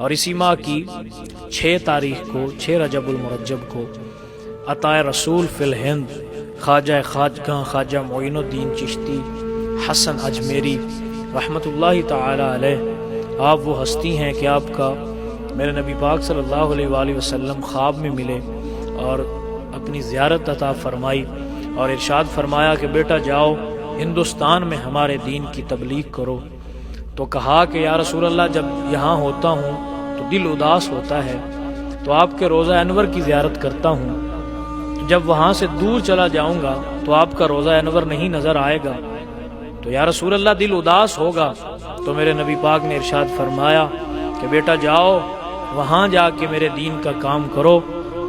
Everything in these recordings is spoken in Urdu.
اور اسی ماہ کی 6 تاریخ کو 6 رجب المرجب کو عطائے رسول فی الہند خواجہ خواجگاں خواجہ معین الدین چشتی حسن اجمیری رحمۃ اللہ تعالی علیہ، آپ وہ ہستی ہیں کہ آپ کا میرے نبی پاک صلی اللہ علیہ وآلہ وسلم خواب میں ملے اور اپنی زیارت عطا فرمائی اور ارشاد فرمایا کہ بیٹا جاؤ ہندوستان میں ہمارے دین کی تبلیغ کرو۔ تو کہا کہ یا رسول اللہ جب یہاں ہوتا ہوں تو دل اداس ہوتا ہے، تو آپ کے روضہ انور کی زیارت کرتا ہوں، جب وہاں سے دور چلا جاؤں گا تو آپ کا روضہ انور نہیں نظر آئے گا، تو یا رسول اللہ دل اداس ہوگا۔ تو میرے نبی پاک نے ارشاد فرمایا کہ بیٹا جاؤ وہاں جا کے میرے دین کا کام کرو۔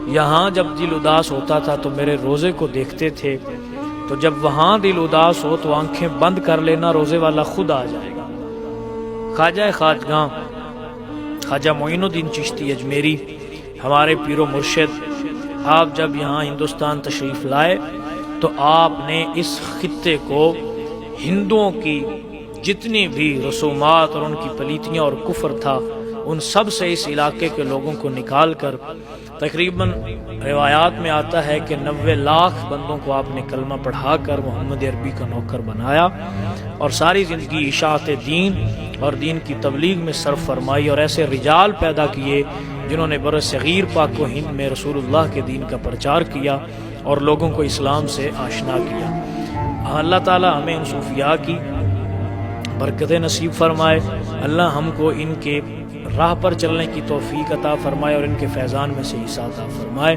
یہاں جب دل اداس ہوتا تھا تو میرے روزے کو دیکھتے تھے، تو جب وہاں دل اداس ہو تو آنکھیں بند کر لینا، روزے والا خود آ جائے گا۔ خواجہ خواجگاں خواجہ معین الدین چشتی اجمیری ہمارے پیر و مرشد، آپ جب یہاں ہندوستان تشریف لائے تو آپ نے اس خطے کو ہندوؤں کی جتنی بھی رسومات اور ان کی پلیتیاں اور کفر تھا ان سب سے اس علاقے کے لوگوں کو نکال کر تقریباً روایات میں آتا ہے کہ 90 لاکھ بندوں کو آپ نے کلمہ پڑھا کر محمد عربی کا نوکر بنایا اور ساری زندگی اشاعت دین اور دین کی تبلیغ میں صرف فرمائی، اور ایسے رجال پیدا کیے جنہوں نے بر صغیر پاک و ہند میں رسول اللہ کے دین کا پرچار کیا اور لوگوں کو اسلام سے آشنا کیا۔ اللہ تعالی ہمیں ان صوفیاء کی برکتیں نصیب فرمائے، اللہ ہم کو ان کے راہ پر چلنے کی توفیق عطا فرمائے اور ان کے فیضان میں سے حصہ عطا فرمائے۔